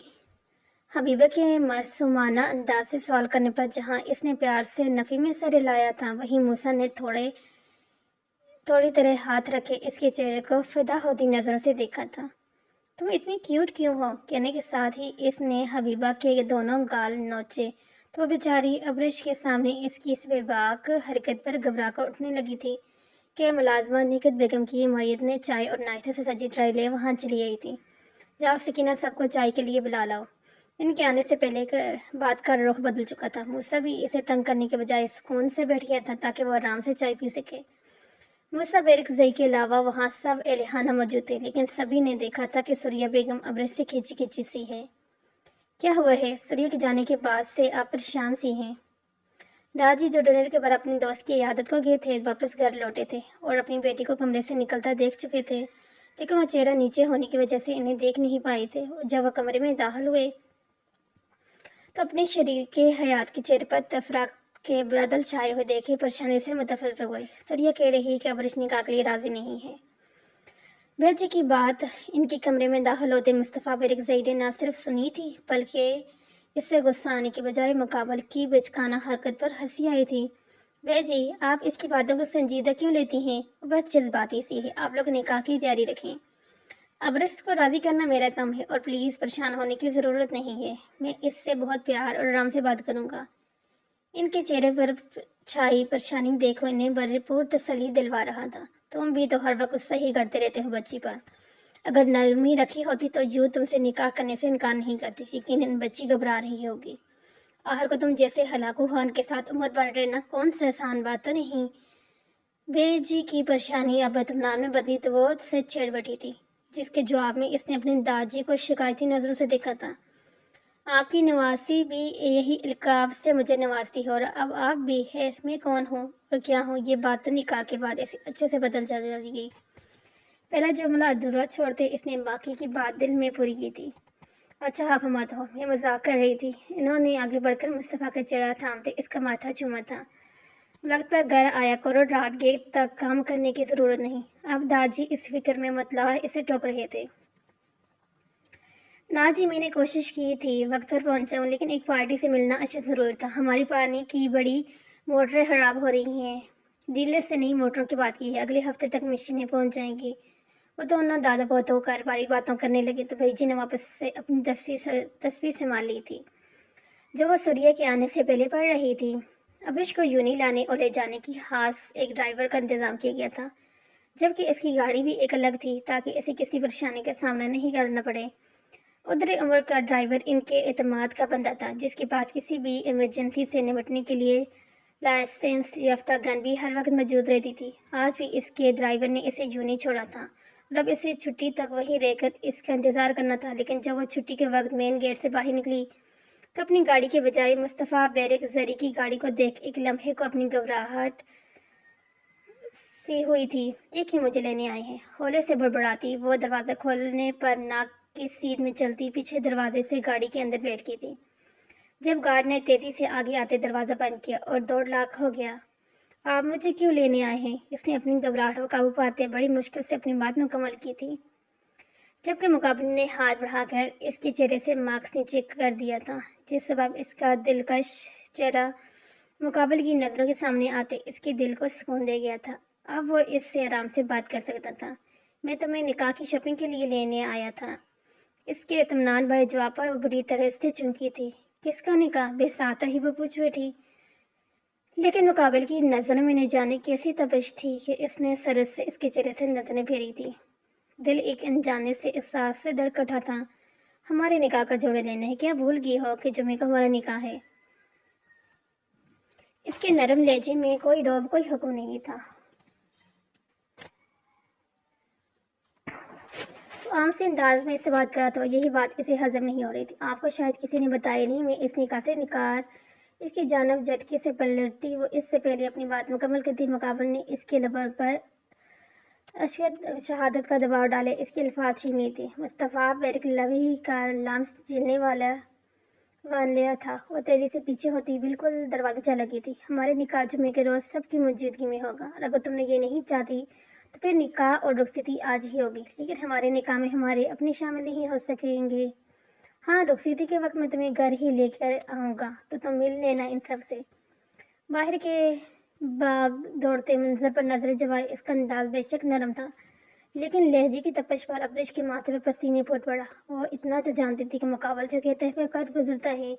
حبیبہ کے معصومانہ انداز سے سوال کرنے پر جہاں اس نے پیار سے نفی میں سر ہلایا تھا، وہیں موسیٰ نے تھوڑی طرح ہاتھ رکھے اس کے چہرے کو فدا ہوتی نظروں سے دیکھا تھا۔ تم اتنی کیوٹ کیوں ہو؟ کہنے کے ساتھ ہی اس نے حبیبہ کے دونوں گال نوچے تو وہ بیچاری ابرش کے سامنے اس کی اس بے باک حرکت پر گھبرا کر اٹھنے لگی تھی کہ ملازمہ نگہت بیگم کی معیت نے چائے اور ناشتے سے سجی ٹرائی لے وہاں چلی آئی تھی۔ جاؤ سکینہ، سب کو چائے کے لیے بلا لاؤ۔ ان کے آنے سے پہلے بات کا رخ بدل چکا تھا۔ موسیٰ بھی اسے تنگ کرنے کے بجائے سکون سے بیٹھ گیا تھا تاکہ وہ آرام سے چائے پی سکے۔ موسیٰ بیرق زئی کے علاوہ وہاں سب اہل خانہ موجود تھے، لیکن سبھی نے دیکھا تھا کہ سریہ بیگم ابرش سے کھینچی کھینچی سی ہے۔ کیا ہوا ہے؟ سریہ کے جانے کے بعد سے آپ پریشان سی ہیں۔ داجی جو ڈنر کے بعد اپنی دوست کی عیادت کو گئے تھے، واپس گھر لوٹے تھے اور اپنی بیٹی کو کمرے سے نکلتا دیکھ چکے تھے، لیکن وہ چہرہ نیچے ہونے کی وجہ سے انہیں دیکھ نہیں پائے تھے۔ جب وہ کمرے میں داخل ہوئے تو اپنے شریک کے حیات کے چہرے پر تفراق کے بادل چھائے ہوئے دیکھے پریشانی سے متفر ہوئے۔ سریہ کہہ رہی کہ ابرش نکاح کے لیے راضی نہیں ہے۔ بہت جی کی بات ان کے کمرے میں داخل ہوتے مصطفیٰ بیرک زئی نے نہ صرف سنی تھی بلکہ اس سے غصہ آنے کے بجائے مقابل کی بچکانہ حرکت پر ہنسی آئی تھی۔ بہت جی، آپ اس کی باتوں کو سنجیدہ کیوں لیتی ہیں؟ بس جذباتی سی ہے، آپ لوگ نکاح کی تیاری رکھیں۔ ابرش کو راضی کرنا میرا کام ہے اور پلیز پریشان ہونے کی ضرورت نہیں ہے، میں اس سے بہت پیار اور آرام سے بات کروں گا۔ ان کے چہرے پر چھائی پریشانی دیکھو انہیں بھرپور تسلی دلوا رہا تھا۔ تم بھی تو ہر وقت غصہ ہی کرتے رہتے ہو بچی پر، اگر نرمی رکھی ہوتی تو یوں تم سے نکاح کرنے سے انکار نہیں کرتی۔ یقیناً بچی گھبرا رہی ہوگی، آخر کو تم جیسے ہلاکو خان کے ساتھ عمر بھر رہنا کون سا آسان بات تو نہیں۔ بے جی کی پریشانی اب اطمینان میں بدلی تو وہ اس سے چھیڑ بیٹھی تھی، جس کے جواب میں اس نے اپنے داجی کو شکایتی نظروں سے دیکھا تھا۔ آپ کی نواسی بھی یہی القاب سے مجھے نوازتی ہے اور اب آپ بھی، خیر میں کون ہوں اور کیا ہوں یہ بات تو نکاح کے بعد ایسے اچھے سے بدل چلی گئی۔ پہلا جملہ ادھورا چھوڑتے اس نے باقی کی بات دل میں پوری کی تھی۔ اچھا آپ مت ہو، میں مذاق کر رہی تھی۔ انہوں نے آگے بڑھ کر مصطفیٰ کا چہرہ تھامتے اس کا ماتھا چوما تھا۔ وقت پر گھر آیا کرو، رات گیر تک کام کرنے کی ضرورت نہیں۔ اب داجی اس فکر میں مطلع اسے ٹوک رہے تھے۔ داجی میں نے کوشش کی تھی وقت پر پہنچاؤں، لیکن ایک پارٹی سے ملنا اچھا ضرور تھا۔ ہماری پانی کی بڑی موٹریں خراب ہو رہی ہیں، ڈیلر سے نئی موٹروں کی بات کی ہے، اگلے ہفتے تک مشینیں پہنچ جائیں گی۔ وہ دونوں دادا پوتوں کاروباری باتوں کرنے لگے تو بھائی جی نے واپس سے اپنی تصویر سنبھال لی تھی جو وہ سریہ کے آنے سے پہلے پڑھ رہی تھی۔ ابرش کو یونی لانے اور لے جانے کی خاص ایک ڈرائیور کا انتظام کیا گیا تھا، جبکہ اس کی گاڑی بھی ایک الگ تھی تاکہ اسے کسی پریشانی کا سامنا نہیں کرنا پڑے۔ ادھر عمر کا ڈرائیور ان کے اعتماد کا بندہ تھا، جس کے پاس کسی بھی ایمرجنسی سے نمٹنے کے لیے لائسنس یافتہ گن بھی ہر وقت موجود رہتی تھی۔ آج بھی اس کے ڈرائیور نے اسے یوں نہیں چھوڑا تھا اور اب اسے چھٹی تک وہیں رہ کر اس کا انتظار کرنا تھا۔ لیکن جب وہ چھٹی کے وقت مین گیٹ سے باہر نکلی تو اپنی گاڑی کے بجائے مصطفیٰ بیرک زئی کی گاڑی کو دیکھ ایک لمحے کو اپنی گھبراہٹ سی ہوئی تھی۔ یہ کیوں مجھے لینے آئے ہیں؟ ہولے سے بڑبڑاتی وہ دروازہ کھولنے پر ناک کی سیٹ میں چلتی پیچھے دروازے سے گاڑی کے اندر بیٹھ گئی تھی۔ جب گارڈ نے تیزی سے آگے آتے دروازہ بند کیا اور دوڑ لاک ہو گیا۔ آپ مجھے کیوں لینے آئے ہیں؟ اس نے اپنی گھبراہٹ کو قابو پاتے بڑی مشکل سے اپنی بات مکمل کی تھی، جبکہ مقابل نے ہاتھ بڑھا کر اس کے چہرے سے ماسک نیچے کر دیا تھا، جس سبب اس کا دلکش چہرہ مقابل کی نظروں کے سامنے آتے اس کے دل کو سکون دے گیا تھا۔ اب وہ اس سے آرام سے بات کر سکتا تھا۔ میں تمہیں نکاح کی شاپنگ کے لیے لینے آیا تھا۔ اس کے اطمینان بھرے جواب پر وہ بری طرح سے چونکی تھی۔ کس کا نکاح؟ بے ساختہ ہی وہ پوچھ بیٹھی، لیکن مقابل کی نظروں میں نہ جانے کیسی تپش تھی کہ اس نے سرد سے اس کے چہرے سے نظریں پھیری تھی۔ دل ایک انجانے سے احساس سے دھڑک اٹھا تھا۔ ہمارے نکاح کا جوڑے لینا ہے، کیا بھول گئی ہو کہ جمعے کو ہمارا نکاح ہے؟ اس کے نرم لہجے میں کوئی روب، کوئی حکم نہیں تھا۔ عام سے انداز میں اس سے بات کرا تو یہی بات اسے ہضم نہیں ہو رہی تھی۔ آپ کو شاید کسی نے بتایا نہیں، میں اس نکاح سے انکار۔ اس کی جانب جھٹکے سے پلٹتی وہ اس سے پہلے اپنی بات مکمل کرتی مقابل نے اس کے لبوں پر اشد شہادت کا دباؤ ڈالے اس کے الفاظ چھین لیے تھے۔ مصطفیٰ بیرک لوہے کا لمس جھیلنے والا وانلیہ تھا۔ وہ تیزی سے پیچھے ہوتی بالکل دروازے چا لگی تھی۔ ہمارے نکاح جمعے کے روز سب کی موجودگی میں ہوگا، اور اگر تم نے یہ نہیں چاہتی تو پھر نکاح اور رخصتی آج ہی ہوگی، لیکن ہمارے نکاح میں ہمارے اپنے شامل نہیں ہو سکیں گے۔ ہاں، رخصتی کے وقت میں تمہیں گھر ہی لے کر آؤں گا تو تم مل لینا ان سب سے۔ باہر کے باغ دوڑتے منظر پر نظر جمائے اس کا انداز بے شک نرم تھا، لیکن لہجے کی تپش پر ابرش کے ماتھے پہ پسینے پھوٹ پڑا۔ وہ اتنا تو جانتی تھی کہ مقابل جو کہتے ہیں وقت گزرتا ہے،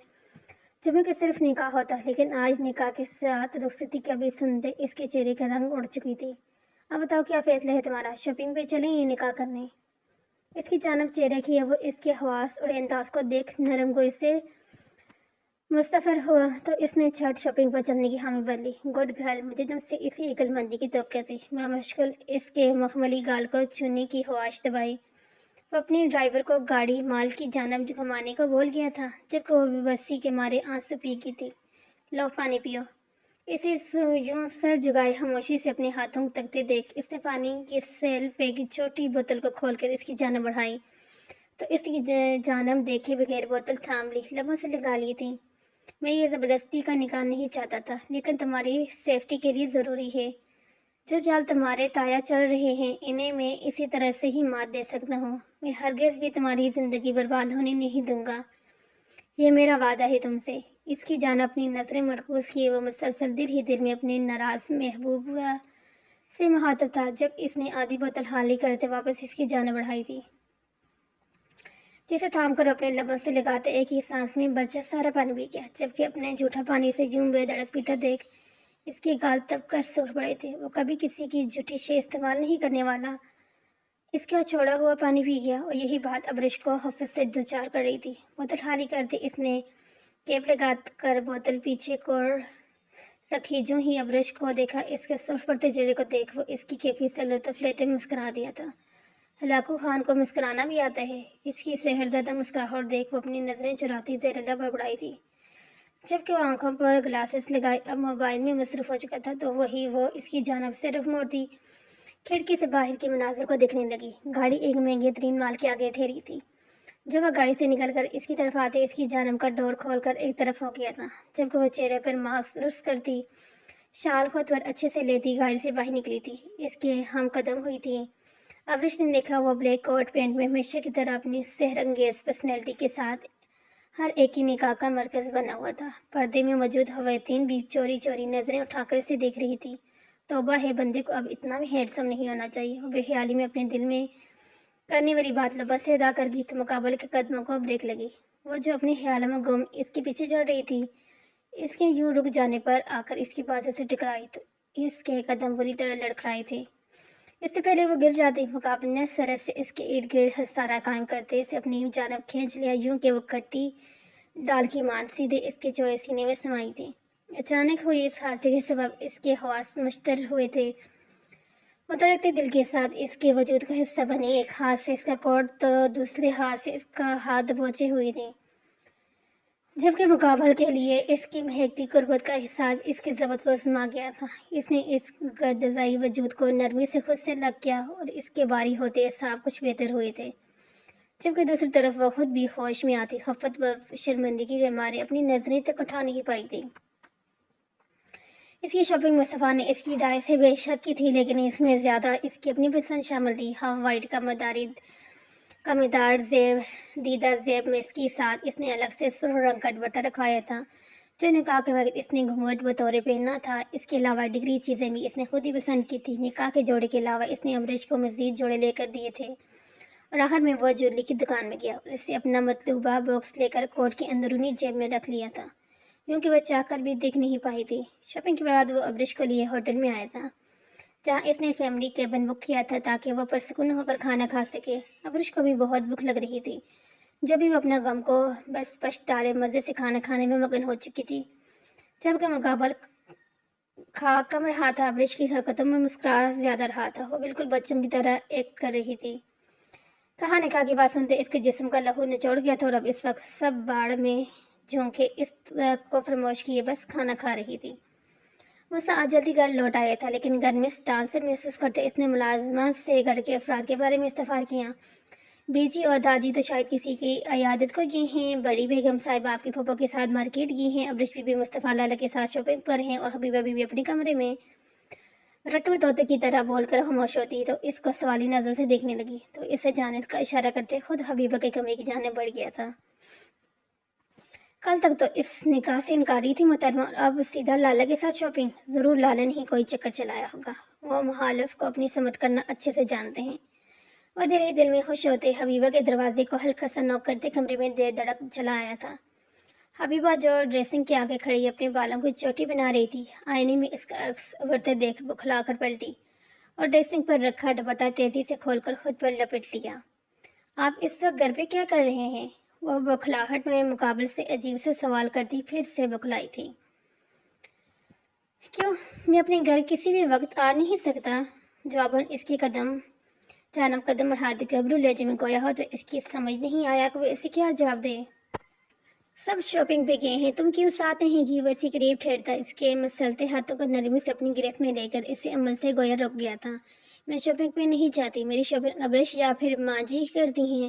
جمعے کے صرف نکاح ہوتا، لیکن آج نکاح کے ساتھ رخصتی کا بھی سنتے اس کے چہرے کا رنگ اڑ چکی تھی۔ اب بتاؤ کیا فیصلہ ہے تمہارا؟ شاپنگ پہ چلیں یا نکاح کرنے؟ اس کی جانب چہرہ کیا وہ اس کے حواس اور انداز کو دیکھ نرم گوئی سے مستفر ہوا تو اس نے چھٹ شاپنگ پر چلنے کی حامی بھر لی۔ گڈ گرل، مجھے تم سے اسی عقل مندی کی توقع تھی۔ بامشکل اس کے مخملی گال کو چھونے کی خواہش دبائی وہ اپنے ڈرائیور کو گاڑی مال کی جانب گھمانے کو بول گیا تھا، جبکہ وہ بے بسی کے مارے آنسو پی گئی تھی۔ لو پانی پیو۔ اسے یوں سر جھکائے خاموشی سے اپنے ہاتھوں تکتے دیکھ اس نے پانی کی سیل پہ کی چھوٹی بوتل کو کھول کر اس کی جانب بڑھائی تو اس کی جانب دیکھے بغیر بوتل تھام لی، لبوں سے لگا لی تھی۔ میں یہ زبردستی کا نکاح نہیں چاہتا تھا، لیکن تمہاری سیفٹی کے لیے ضروری ہے۔ جو چال تمہارے تایا چل رہے ہیں انہیں میں اسی طرح سے ہی مات دے سکتا ہوں۔ میں ہرگز بھی تمہاری زندگی برباد ہونے نہیں دوں گا، یہ میرا وعدہ ہے تم سے۔ اس کی جانب اپنی نظریں مرکوز کیے وہ مسلسل دل ہی دل میں اپنے ناراض محبوبہ سے مخاطب تھا، جب اس نے آدھی بوتل خالی کرتے واپس اس کی جانب بڑھائی تھی، جسے تھام کر اپنے لبوں سے لگاتے ایک ہی سانس میں بچہ سارا پانی پی گیا، جبکہ اپنے جھوٹا پانی سے یوں بے دھڑک پیتا دیکھ اس کے گال تب کر سرخ پڑے تھے۔ وہ کبھی کسی کی جھوٹی شے استعمال نہیں کرنے والا اس کا چھوڑا ہوا پانی پی گیا، اور یہی بات ابرش کو حفظ سے دوچار کر رہی تھی۔ بوتل خالی کرتے اس نے کیپ لگا کر بوتل پیچھے کوڑ رکھی۔ جو ہی ابرش کو دیکھا، اس کے سرخ پڑتے چہرے کو دیکھ وہ اس کی کیفیت سے لطف لیتے مسکرا دیا تھا۔ ہلاکو خان کو مسکرانا بھی آتا ہے۔ اس کی سحر زدہ مسکراہٹ دیکھ وہ اپنی نظریں چراتی زیرالب بڑبڑائی تھی، جبکہ وہ آنکھوں پر گلاسز لگائے اب موبائل میں مصروف ہو چکا تھا، تو وہی وہ اس کی جانب سے رخ موڑتی کھڑکی سے باہر کے مناظر کو دیکھنے لگی۔ گاڑی ایک مہنگے ترین مال کے آگے ٹھہری تھی۔ جب وہ گاڑی سے نکل کر اس کی طرف آتے، اس کی جانب کا ڈور کھول کر ایک طرف ہو گیا تھا، جبکہ وہ چہرے پر ماسک درست کرتی، شال خود پر اچھے سے لیتی گاڑی سے باہر نکلی تھی۔ اس کے ہم قدم ہوئی تھی۔ ابرش نے دیکھا وہ بلیک کوٹ پینٹ میں ہمیشہ کی طرح اپنی سحر انگیز پرسنالٹی کے ساتھ ہر ایک کی نگاہ کا مرکز بنا ہوا تھا۔ پردے میں موجود خواتین بھی چوری چوری نظریں اٹھا کر اسے دیکھ رہی تھی۔ توبہ ہے، بندے کو اب اتنا بھی ہینڈسم نہیں ہونا چاہیے۔ وہ بے خیالی میں اپنے دل میں کرنے والی بات لبوں سے ادا کر گئی تو مقابل کے قدموں کو بریک لگی۔ وہ جو اپنے خیالوں میں گم اس کے پیچھے چڑھ رہی تھی، اس کے یوں رک جانے پر آ کر اس کی بازو سے ٹکرائی تو اس کے قدم بری طرح لڑکھڑائے تھے۔ اس سے پہلے وہ گر جاتی، مقابل نے سرت سے اس کے ارد گرد حصارہ قائم کرتے اسے اپنی جانب کھینچ لیا، یوں کہ وہ کٹی ڈال کی مان سیدھے اس کے چوڑے سینے میں سمائی تھی۔ اچانک ہوئی اس حادثے کے سبب اس کے حواس مشتر ہوئے تھے۔ وہ دھڑکتے دل کے ساتھ اس کے وجود کا حصہ بنے، ایک ہاتھ سے اس کا کوٹ تو دوسرے ہاتھ سے اس کا ہاتھ دبوچے ہوئے تھے، جبکہ مقابل کے لیے اس کی مہکتی قربت کا احساس اس کے ضبط کو سما گیا تھا۔ اس نے اس غدزائی وجود کو نرمی سے خود سے لگ کیا اور اس کے باری ہوتے اعصاب کچھ بہتر ہوئے تھے، جبکہ دوسری طرف وہ خود بھی ہوش میں آتی خفت و شرمندگی کے مارے اپنی نظریں تک اٹھا نہیں پائی تھی۔ اس کی شاپنگ مصطفیٰ نے اس کی رائے سے بے شک کی تھی، لیکن اس میں زیادہ اس کی اپنی پسند شامل تھی۔ ہاف وائٹ کا مدار زیب دیدہ زیب میں اس کے ساتھ اس نے الگ سے سرخ رنگ کا دوپٹہ رکھوایا تھا، جو نکاح کے وقت اس نے گھونگھٹ بطور پہننا تھا۔ اس کے علاوہ ڈگری چیزیں بھی اس نے خود ہی پسند کی تھی۔ نکاح کے جوڑے کے علاوہ اس نے ابرش کو مزید جوڑے لے کر دیے تھے، اور آخر میں وہ جویلری کی دکان میں گیا اور اس سے اپنا مطلوبہ باکس لے کر کوٹ کی اندرونی جیب میں رکھ لیا تھا، کیونکہ وہ چاہ کر بھی دیکھ نہیں پائی تھی۔ شاپنگ کے بعد وہ ابرش کو لیے ہوٹل میں آیا تھا، جہاں اس نے فیملی کیبن بک کیا تھا تاکہ وہ پرسکون ہو کر کھانا کھا سکے۔ ابرش کو بھی بہت بھوک لگ رہی تھی، جب بھی وہ اپنا غم کو بس پشت ڈالے مزے سے کھانا کھانے میں مگن ہو چکی تھی، جبکہ مقابل کھا کم رہا تھا۔ ابرش کی حرکتوں میں مسکراہٹ زیادہ رہا تھا، وہ بالکل بچوں کی طرح ایکٹ کر رہی تھی۔ کہا نکاح کی بات سنتے اس کے جسم کا لہو نچوڑ گیا تھا، اور اب اس وقت سب باڑ میں جھونکے اس کو فراموش کیے بس کھانا کھا رہی تھی۔ وہ آج جلدی گھر لوٹ آیا تھا، لیکن گھر میں ٹانسر محسوس کرتے اس نے ملازمت سے گھر کے افراد کے بارے میں استفسار کیا۔ بیجی اور داجی تو شاید کسی کی عیادت کو گئی ہیں، بڑی بیگم صاحبہ آپ کی پھوپھو کے ساتھ مارکیٹ گئی ہیں، ابرش بی بی مصطفیٰ لالا کے ساتھ شاپنگ پر ہیں، اور حبیبہ بی بی اپنے کمرے میں رٹو طوطے کی طرح بول کر خاموش ہوتی تو اس کو سوالی نظر سے دیکھنے لگی، تو اسے جانے کا اشارہ کرتے خود حبیبہ کے کمرے کی جانب بڑھ گیا تھا۔ کل تک تو اس نکاح سے انکاری تھی محترمہ، اور اب سیدھا لالا کے ساتھ شاپنگ۔ ضرور لالا نے ہی کوئی چکر چلایا ہوگا، وہ مخالف کو اپنی سمت کرنا اچھے سے جانتے ہیں۔ وہ دل ہی دل میں خوش ہوتے حبیبہ کے دروازے کو ہلکا سا نوک کرتے کمرے میں دیر دھڑک چلا آیا تھا۔ حبیبہ جو ڈریسنگ کے آگے کھڑی اپنے بالوں کو چوٹی بنا رہی تھی، آئینے میں اس کا عکس ابھرتے دیکھ بکھلا کر پلٹی اور ڈریسنگ پر رکھا دوپٹہ تیزی سے کھول کر خود پر لپیٹ لیا۔ آپ اس وقت گھر پہ کیا کر رہے ہیں؟ وہ بکھلاہٹ میں مقابل سے عجیب سے سوال کرتی پھر سے بکھلائی تھی۔ کیوں، میں اپنے گھر کسی بھی وقت آ نہیں سکتا؟ جواباً اس کی جانب قدم بڑھاتے گھبرو لہجے میں گویا ہو تو اس کی سمجھ نہیں آیا کہ وہ اسے کیا جواب دے۔ سب شاپنگ پہ گئے ہیں، تم کیوں ساتھ نہیں گی؟ وہ اسی قریب ٹھہرتا اس کے مسلتے ہاتھوں کو نرمی سے اپنی گرفت میں لے کر اسے عمل سے گویا روک گیا تھا۔ میں شاپنگ پہ نہیں جاتی، میری شاپنگ ابرش یا پھر ماں جی کرتی ہیں۔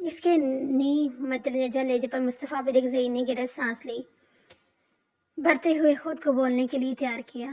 اس کے نی متنجہ لہجے پر مصطفیٰ بھی ایک ذہنی گرج سانس لی، بڑھتے ہوئے خود کو بولنے کے لیے تیار کیا۔